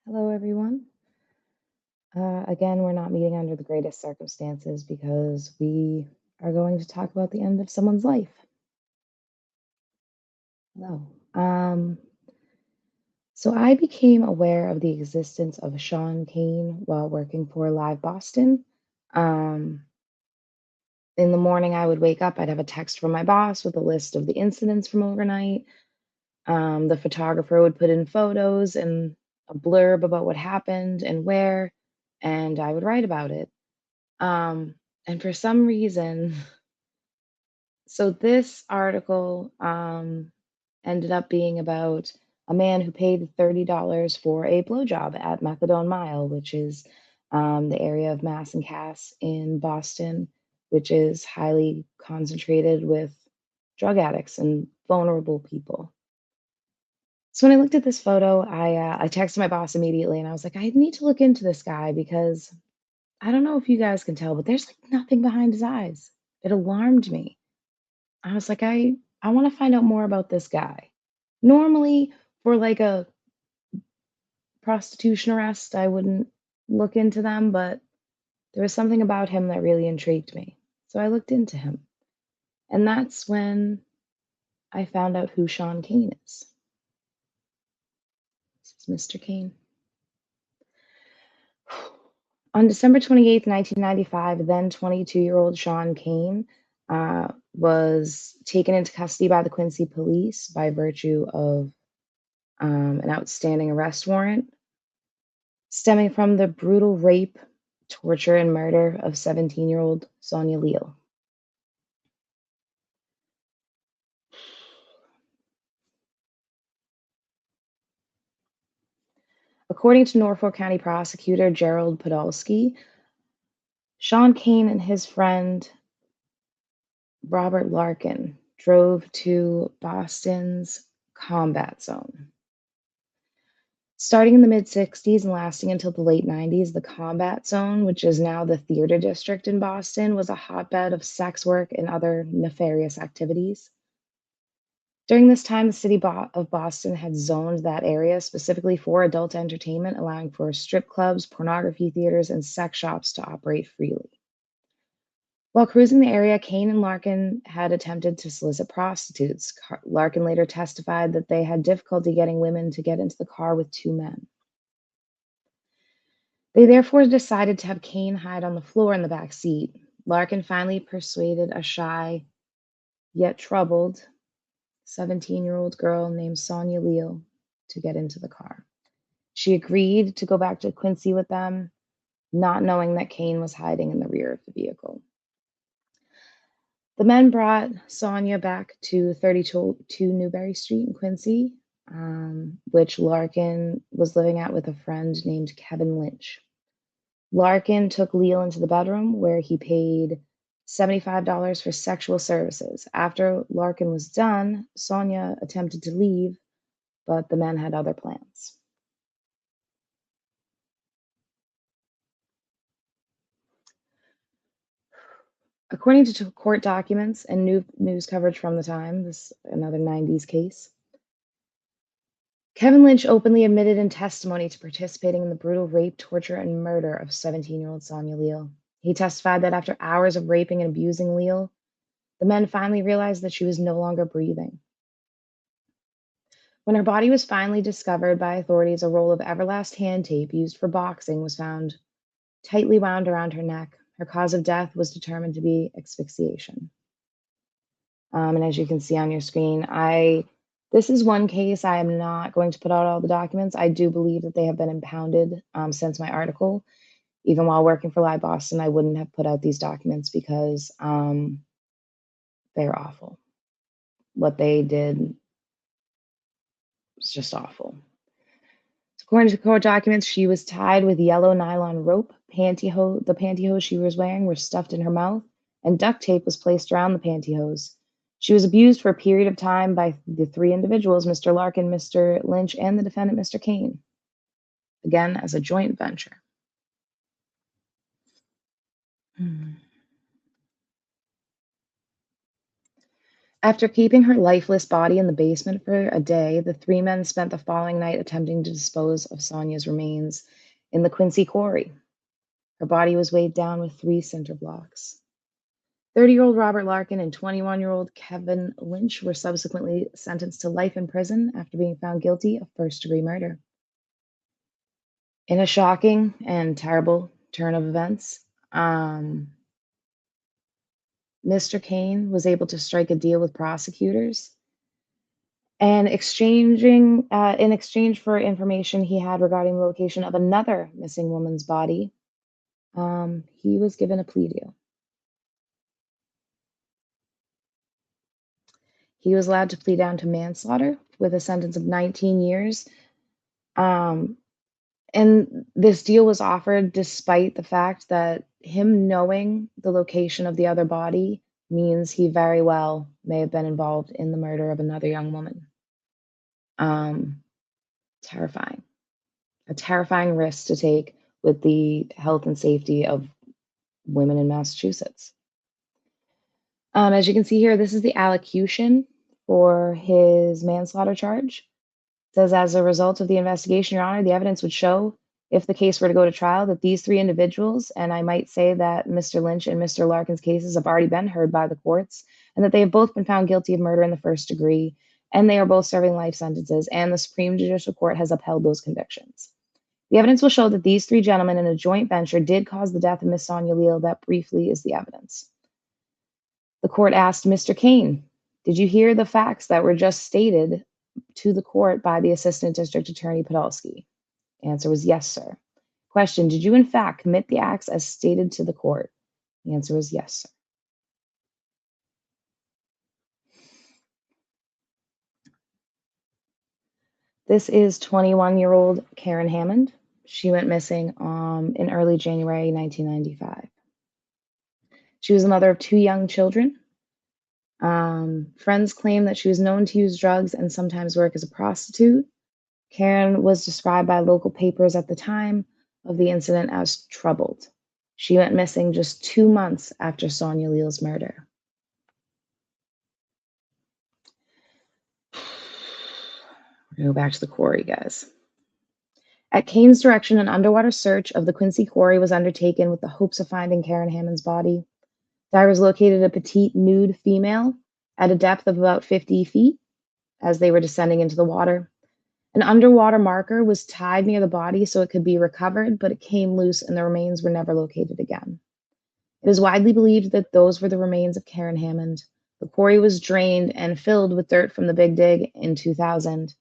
Hello, everyone. Again, we're not meeting under the greatest circumstances because we are going to talk about the end of someone's life. Hello. So I became aware of the existence of Shawn Kane while working for Live Boston. Um, in the morning, I would wake up, I'd have a text from my boss with a list of the incidents from overnight. The photographer would put in photos and a blurb about what happened and where, and I would write about it. Um, and for some reason, so this article ended up being about a man who paid $30 for a blowjob at Methadone Mile, which is the area of Mass and Cass in Boston, which is highly concentrated with drug addicts and vulnerable people. So when I looked at this photo, I texted my boss immediately, and I was like, I need to look into this guy because I don't know if you guys can tell, but there's like nothing behind his eyes. It alarmed me. I was like, I want to find out more about this guy. Normally, for like a prostitution arrest, I wouldn't look into them, but there was something about him that really intrigued me. So I looked into him. And that's when I found out who Shawn Kane is. This is Mr. Kane. On December 28th, 1995, then 22-year-old Shawn Kane was taken into custody by the Quincy police by virtue of an outstanding arrest warrant stemming from the brutal rape, torture, and murder of 17-year-old Sonia Leal. According to Norfolk County prosecutor Gerald Podolsky, Shawn Kane and his friend Robert Larkin drove to Boston's combat zone. Starting in the mid-60s and lasting until the late 90s, the Combat Zone, which is now the Theater District in Boston, was a hotbed of sex work and other nefarious activities. During this time, the city of Boston had zoned that area specifically for adult entertainment, allowing for strip clubs, pornography theaters, and sex shops to operate freely. While cruising the area, Kane and Larkin had attempted to solicit prostitutes. Larkin later testified that they had difficulty getting women to get into the car with two men. They therefore decided to have Kane hide on the floor in the back seat. Larkin finally persuaded a shy, yet troubled, 17-year-old girl named Sonia Leal to get into the car. She agreed to go back to Quincy with them, not knowing that Kane was hiding in the rear of the vehicle. The men brought Sonia back to 32 Newberry Street in Quincy, which Larkin was living at with a friend named Kevin Lynch. Larkin took Leal into the bedroom where he paid $75 for sexual services. After Larkin was done, Sonia attempted to leave, but the men had other plans. According to court documents and news coverage from the time, this another 90s case, Kevin Lynch openly admitted in testimony to participating in the brutal rape, torture, and murder of 17-year-old Sonia Leal. He testified that after hours of raping and abusing Leal, the men finally realized that she was no longer breathing. When her body was finally discovered by authorities, a roll of Everlast hand tape used for boxing was found tightly wound around her neck. Her cause of death was determined to be asphyxiation. And as you can see on your screen, this is one case I am not going to put out all the documents. I do believe that they have been impounded since my article. Even while working for Live Boston, I wouldn't have put out these documents because they're awful. What they did was just awful. According to court documents, she was tied with yellow nylon rope. The pantyhose she was wearing were stuffed in her mouth, and duct tape was placed around the pantyhose. She was abused for a period of time by the three individuals, Mr. Larkin, Mr. Lynch, and the defendant, Mr. Kane, again as a joint venture. After keeping her lifeless body in the basement for a day, the three men spent the following night attempting to dispose of Sonia's remains in the Quincy quarry. Her body was weighed down with three cinder blocks. 30-year-old Robert Larkin and 21-year-old Kevin Lynch were subsequently sentenced to life in prison after being found guilty of first-degree murder. In a shocking and terrible turn of events, Mr. Kane was able to strike a deal with prosecutors and in exchange for information he had regarding the location of another missing woman's body, he was given a plea deal. He was allowed to plead down to manslaughter with a sentence of 19 years. Um, and this deal was offered despite the fact that him knowing the location of the other body means he very well may have been involved in the murder of another young woman. Um, Terrifying. A terrifying risk to take with the health and safety of women in Massachusetts. As you can see here, this is the allocution for his manslaughter charge. It says, as a result of the investigation, Your Honor, the evidence would show, if the case were to go to trial, that these three individuals, and I might say that Mr. Lynch and Mr. Larkin's cases have already been heard by the courts, and that they have both been found guilty of murder in the first degree, and they are both serving life sentences, and the Supreme Judicial Court has upheld those convictions. The evidence will show that these three gentlemen in a joint venture did cause the death of Miss Sonia Leal. That briefly is the evidence. The court asked Mr. Kane, did you hear the facts that were just stated to the court by the Assistant District Attorney Podolsky? Answer was yes, sir. Question, did you in fact commit the acts as stated to the court? The answer was yes, sir. This is 21-year-old Karen Hammond. She went missing in early January 1995. She was the mother of two young children. Friends claim that she was known to use drugs and sometimes work as a prostitute. Karen was described by local papers at the time of the incident as troubled. She went missing just 2 months after Sonia Leal's murder. We're gonna go back to the quarry, guys. At Kane's direction, an underwater search of the Quincy quarry was undertaken with the hopes of finding Karen Hammond's body. Divers located a petite nude female at a depth of about 50 feet as they were descending into the water. An underwater marker was tied near the body so it could be recovered, but it came loose and the remains were never located again. It is widely believed that those were the remains of Karen Hammond. The quarry was drained and filled with dirt from the Big Dig in 2000,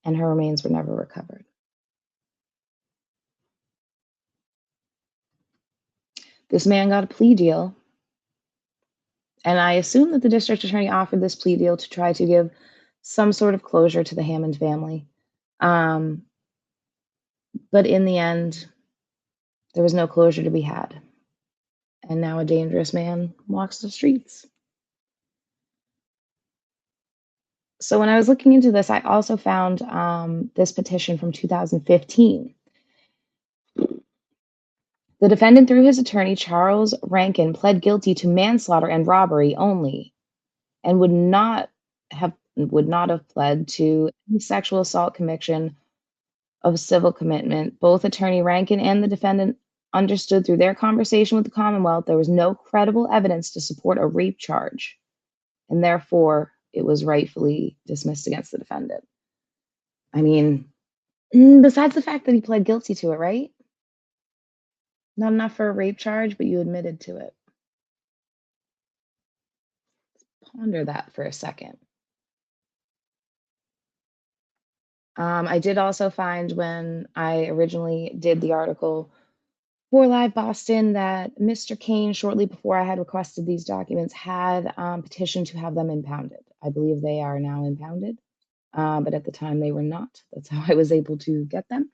and her remains were never recovered. This man got a plea deal, and I assume that the district attorney offered this plea deal to try to give some sort of closure to the Hammond family. But in the end, there was no closure to be had. And now a dangerous man walks the streets. So when I was looking into this, I also found this petition from 2015. The defendant, through his attorney, Charles Rankin, pled guilty to manslaughter and robbery only and would not have pled to any sexual assault conviction of civil commitment. Both attorney Rankin and the defendant understood through their conversation with the Commonwealth there was no credible evidence to support a rape charge, and therefore it was rightfully dismissed against the defendant. I mean, besides the fact that he pled guilty to it, right? Not enough for a rape charge, but you admitted to it. Ponder that for a second. I did also find when I originally did the article for Live Boston that Mr. Kane, shortly before I had requested these documents, had petitioned to have them impounded. I believe they are now impounded, but at the time they were not. That's how I was able to get them.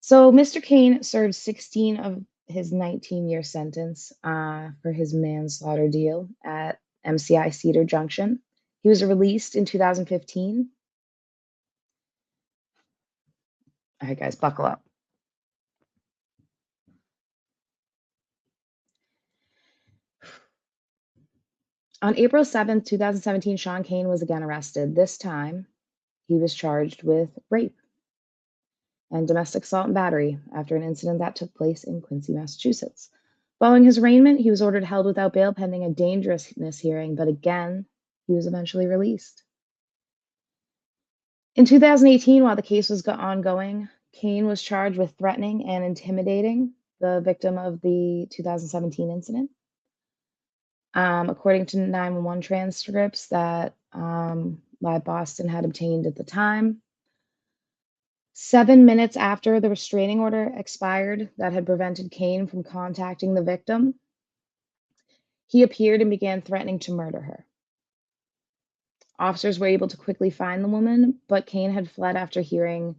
So Mr. Kane served 16 of his 19-year sentence for his manslaughter deal at MCI Cedar Junction. He was released in 2015. All right, guys, buckle up. On April 7th, 2017, Shawn Kane was again arrested. This time, he was charged with rape and domestic assault and battery after an incident that took place in Quincy, Massachusetts. Following his arraignment, he was ordered held without bail pending a dangerousness hearing, but again, he was eventually released. In 2018, while the case was ongoing, Kane was charged with threatening and intimidating the victim of the 2017 incident. According to 911 transcripts that Live Boston had obtained at the time, 7 minutes after the restraining order expired that had prevented Kane from contacting the victim, he appeared and began threatening to murder her. Officers were able to quickly find the woman, but Kane had fled after hearing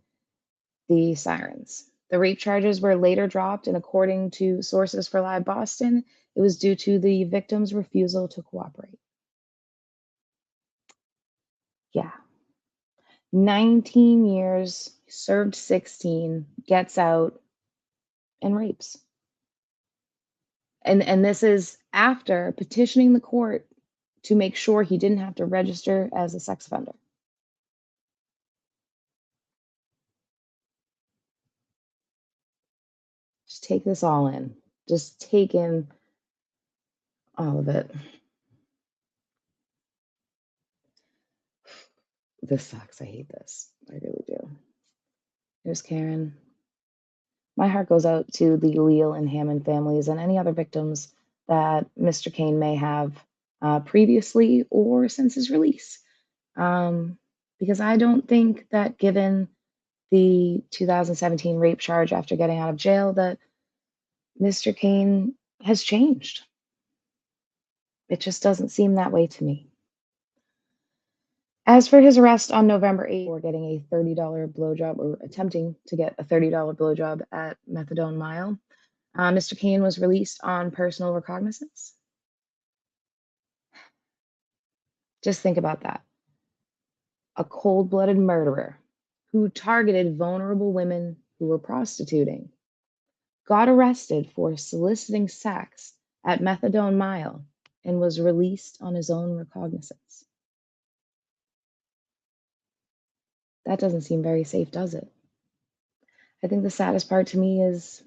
the sirens. The rape charges were later dropped, and according to sources for Live Boston, it was due to the victim's refusal to cooperate. Yeah. 19 years, served 16, gets out and rapes. And this is after petitioning the court to make sure he didn't have to register as a sex offender. Just take this all in. Just take in all of it. This sucks. I hate this. I really do. There's Karen. My heart goes out to the Leal and Hammond families and any other victims that Mr. Kane may have previously or since his release. Because I don't think that given the 2017 rape charge after getting out of jail that Mr. Kane has changed. It just doesn't seem that way to me. As for his arrest on November 8th for getting a $30 blowjob or attempting to get a $30 blowjob at Methadone Mile, Mr. Kane was released on personal recognizance. Just think about that. A cold blooded murderer who targeted vulnerable women who were prostituting got arrested for soliciting sex at Methadone Mile and was released on his own recognizance. That doesn't seem very safe, does it? I think the saddest part to me is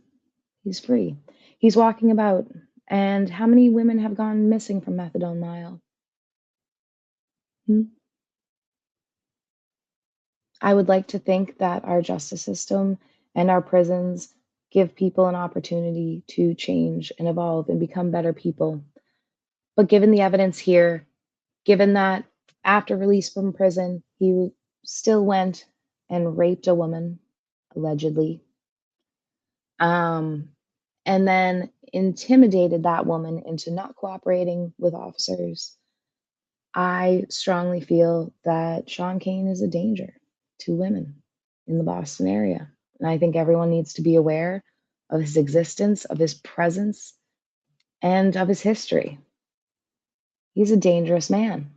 he's free. He's walking about. And how many women have gone missing from Methadone Mile? Hmm? I would like to think that our justice system and our prisons give people an opportunity to change and evolve and become better people. But given the evidence here, given that after release from prison, he still went and raped a woman, allegedly, um, and then intimidated that woman into not cooperating with officers, I strongly feel that Shawn Kane is a danger to women in the Boston area. And I think everyone needs to be aware of his existence, of his presence, and of his history. He's a dangerous man.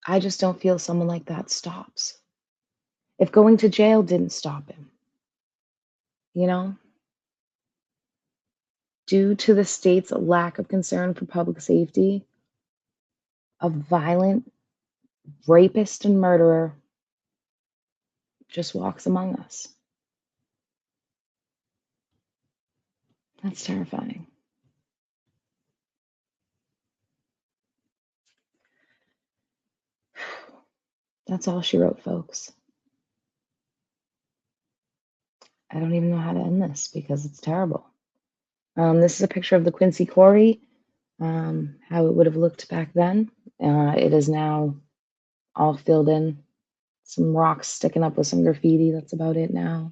I just don't feel someone like that stops. If going to jail didn't stop him, you know, due to the state's lack of concern for public safety, a violent rapist and murderer just walks among us. That's terrifying. That's all she wrote, folks. I don't even know how to end this because it's terrible. This is a picture of the Quincy Quarry, how it would have looked back then. It is now all filled in, some rocks sticking up with some graffiti. That's about it now.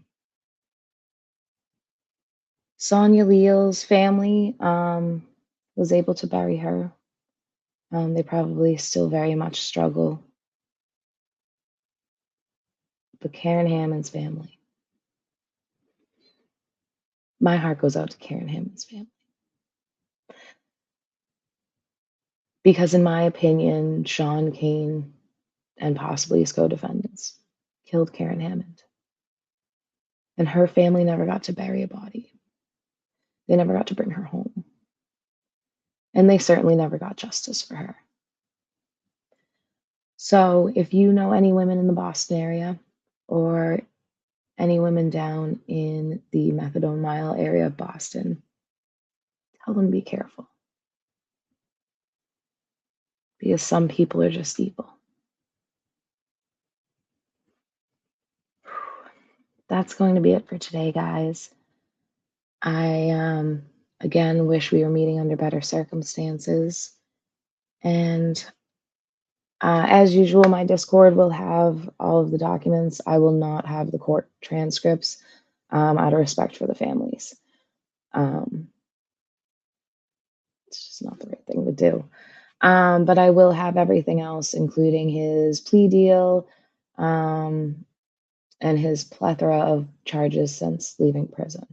Sonia Leal's family was able to bury her. They probably still very much struggle. But Karen Hammond's family. My heart goes out to Karen Hammond's family. Because in my opinion, Shawn Kane and possibly his co-defendants killed Karen Hammond. And her family never got to bury a body. They never got to bring her home. And they certainly never got justice for her. So if you know any women in the Boston area or any women down in the Methadone Mile area of Boston, tell them to be careful because some people are just evil. That's going to be it for today, guys. I again wish we were meeting under better circumstances. And as usual, my Discord will have all of the documents. I will not have the court transcripts out of respect for the families. Um, it's just not the right thing to do. But I will have everything else, including his plea deal and his plethora of charges since leaving prison.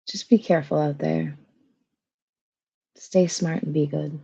Just be careful out there. Stay smart and be good.